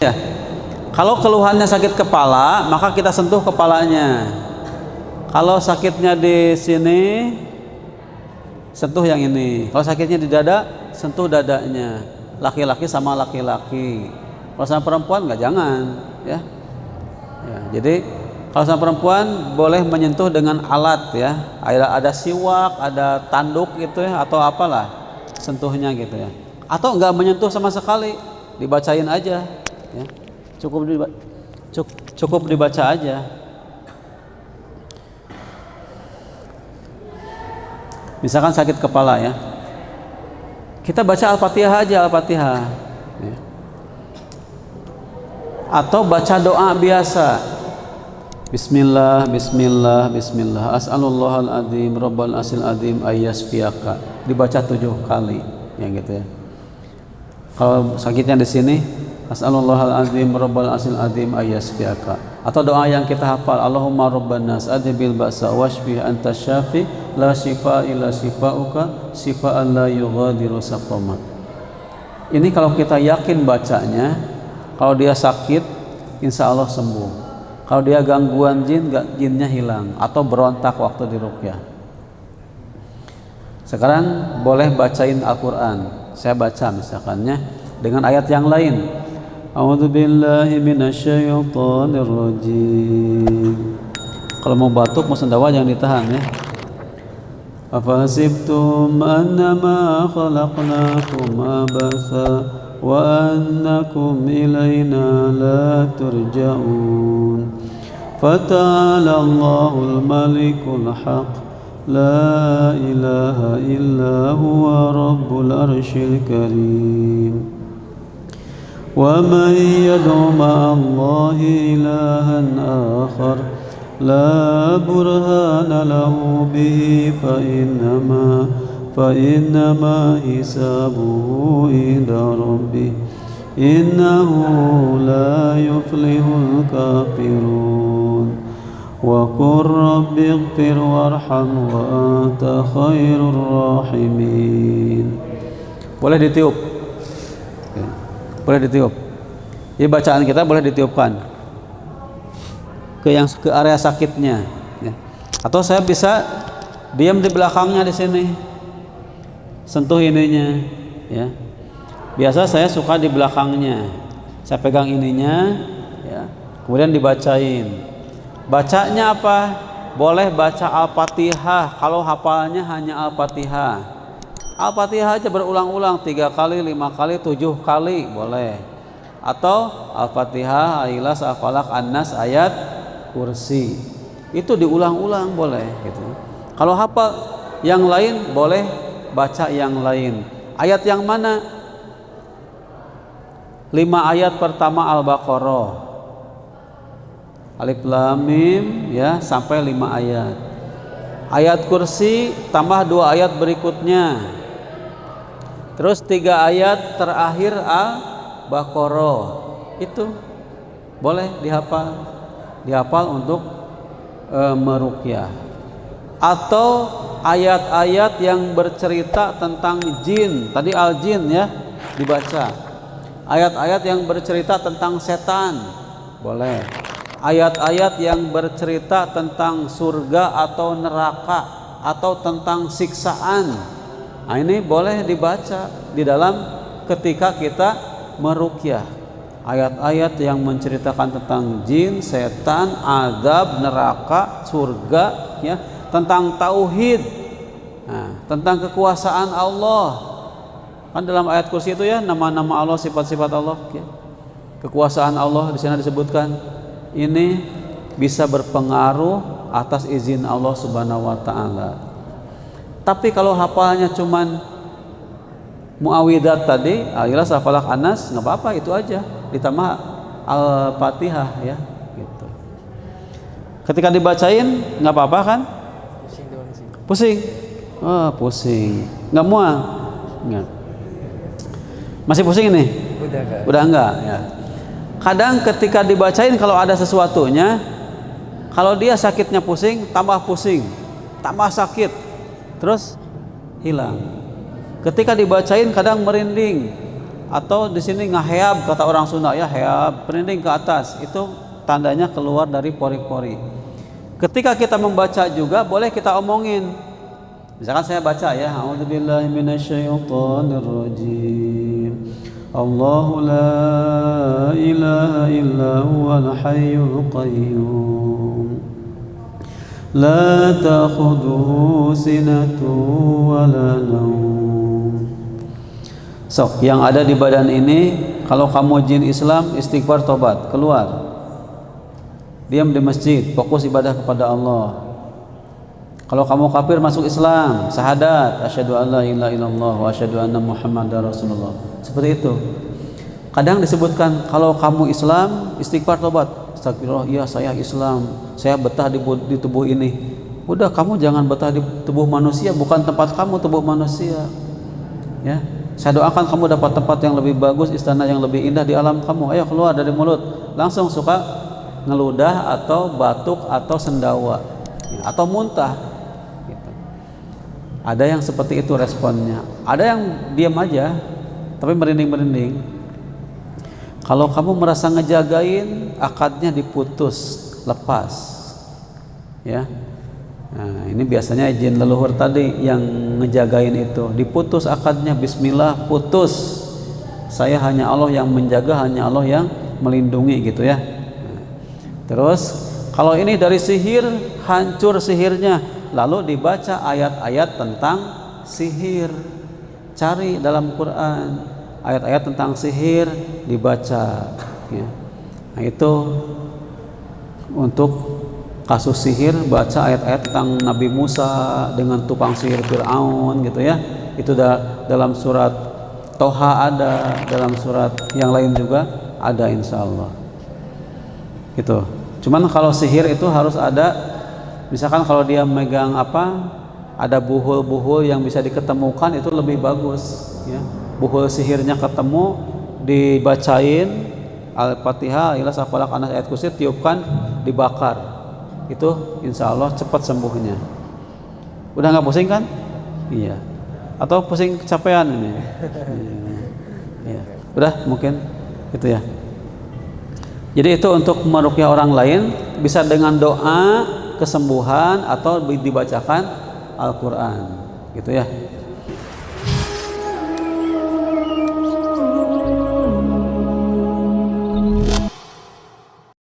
Ya. Kalau keluhannya sakit kepala, maka kita sentuh kepalanya. Kalau sakitnya di sini, sentuh yang ini. Kalau sakitnya di dada, sentuh dadanya. Laki-laki sama laki-laki. Kalau sama perempuan nggak, jangan, ya. Ya, jadi kalau sama perempuan boleh menyentuh dengan alat, ya. Ada siwak, ada tanduk gitu ya, atau apalah sentuhnya gitu ya. Atau nggak menyentuh sama sekali, dibacain aja, ya. Cukup dibaca aja. Misalkan sakit kepala, ya, kita baca Al-Fatihah aja, Al-Fatihah, ya. Atau baca doa biasa, Bismillah, Bismillah, Bismillah, As'alullahal adzim, Rabbal asil adzim, ayyasfiyaka, dibaca 7 kali, ya gitu ya. Kalau sakitnya di sini, As'alullahal adzim, Rabbal asil adzim, ayyasfiyaka. Atau doa yang kita hafal, Allahumma rabbanas adhibil ba'sa washfi anta syafi la shifa illa shifauka shifaan la yughadiru saqama. Ini kalau kita yakin bacanya, kalau dia sakit insya Allah sembuh. Kalau dia gangguan jin, jinnya hilang atau berontak waktu diruqyah. Sekarang boleh bacain Al-Quran. Saya baca misalkannya dengan ayat yang lain. A'udzubillahi minasyaitonirrajim. Kalau mau batuk, mau sendawa jangan ditahan, ya. Afasibtum annama khalaqnakum abatha wa annakum ilayna la turja'un. Fata'ala Allahul malikul haq la ilaha illa huwa rabbul arshil karim. Wa man yad'u ma'allahi ilahan akhar la burhana lahu bihi fa innama hisabuhu inda rabbih innahu la yuflihul kafirun. Wa qur rabbi ighfir warham wa anta khairur rahimin. Boleh ditiup, boleh ditiup. Jadi bacaan kita boleh ditiupkan ke area sakitnya, ya. Atau saya bisa diam di belakangnya di sini, sentuh ininya, ya. Biasa saya suka di belakangnya, saya pegang ininya, ya. Kemudian dibacain. Bacanya apa? Boleh baca Al-Fatihah kalau hafalnya hanya Al-Fatihah. Al-Fatihah aja berulang-ulang 3 kali, 5 kali, 7 kali boleh. Atau Al-Fatihah, Al-Ikhlas, Al-Falaq, An-Nas, ayat kursi. Itu diulang-ulang boleh gitu. Kalau hafal yang lain boleh baca yang lain. Ayat yang mana? 5 ayat pertama Al-Baqarah. Alif Lam Mim, ya, sampai 5 ayat. Ayat kursi tambah 2 ayat berikutnya. Terus 3 ayat terakhir Al-Baqarah. Itu boleh dihafal untuk meruqyah. Atau ayat-ayat yang bercerita tentang jin, tadi al-jin, ya, dibaca. Ayat-ayat yang bercerita tentang setan boleh. Ayat-ayat yang bercerita tentang surga atau neraka atau tentang siksaan, nah ini boleh dibaca di dalam ketika kita meruqyah. Ayat-ayat yang menceritakan tentang jin, setan, azab, neraka, surga, ya, tentang tauhid, nah, tentang kekuasaan Allah. Kan dalam ayat kursi itu, ya, nama-nama Allah, sifat-sifat Allah, ya. Kekuasaan Allah di sana disebutkan. Ini bisa berpengaruh atas izin Allah Subhanahu wa taala. Tapi kalau hafalnya cuman muawwidzat tadi, Al-Ikhlas, Al-Falaq, An-Nas, enggak apa-apa, itu aja. Ditambah Al-Fatihah, ya, gitu. Ketika dibacain enggak apa-apa kan? Pusing. Oh, pusing. Enggak mual? Enggak. Masih pusing ini? Udah enggak, ya. Kadang ketika dibacain kalau ada sesuatunya, kalau dia sakitnya pusing, tambah sakit, terus hilang. Ketika dibacain kadang merinding, atau di sini ngaheab kata orang Sunda ya, heab, merinding ke atas, itu tandanya keluar dari pori-pori. Ketika kita membaca juga boleh kita omongin. Misalkan saya baca ya, a'udzubillahi minasyaitonirrajim. Allahu la ilaha illa huwal hayyul qayyum. La ta'khudhuhu sinatun wa la naum. Sok, yang ada di badan ini, kalau kamu jin Islam, istighfar tobat, keluar. Diam di masjid, fokus ibadah kepada Allah. Kalau kamu kafir, masuk Islam, syahadat, asyhadu an la ilaha illallah wa asyhadu anna muhammadar rasulullah. Seperti itu. Kadang disebutkan kalau kamu Islam, istighfar tobat. Astagfirullah, iya saya Islam, saya betah di tubuh ini. Udah, kamu jangan betah di tubuh manusia, bukan tempat kamu tubuh manusia. Ya. Saya doakan kamu dapat tempat yang lebih bagus, istana yang lebih indah di alam kamu. Ayo keluar dari mulut. Langsung suka ngeludah atau batuk atau sendawa ya, atau muntah gitu. Ada yang seperti itu responnya. Ada yang diam aja tapi merinding-merinding. Kalau kamu merasa ngejagain, akadnya diputus, lepas ya. Nah, ini biasanya jin leluhur tadi yang ngejagain itu, diputus akadnya, bismillah, putus. Saya hanya Allah yang menjaga, hanya Allah yang melindungi gitu ya. Nah, terus kalau ini dari sihir, hancur sihirnya, lalu dibaca ayat-ayat tentang sihir. Cari dalam Quran ayat-ayat tentang sihir, dibaca ya. Nah, itu untuk kasus sihir, baca ayat-ayat tentang Nabi Musa dengan tukang sihir Fir'aun gitu ya. Itu dalam surat Toha ada, dalam surat yang lain juga ada insyaallah gitu. Cuman kalau sihir itu harus ada, misalkan kalau dia megang apa, ada buhul-buhul yang bisa diketemukan, itu lebih bagus ya. Buhul sihirnya ketemu, dibacain Al-Fatihah, Ikhlas, Falaq, Anas, ayat kursi, tiupkan, dibakar. Itu insya Allah cepat sembuhnya. Udah nggak pusing kan? Iya. Atau pusing kecapean ini? Iya. Udah mungkin itu ya. Jadi itu untuk meruqyah orang lain, bisa dengan doa kesembuhan atau dibacakan Al-Quran gitu ya.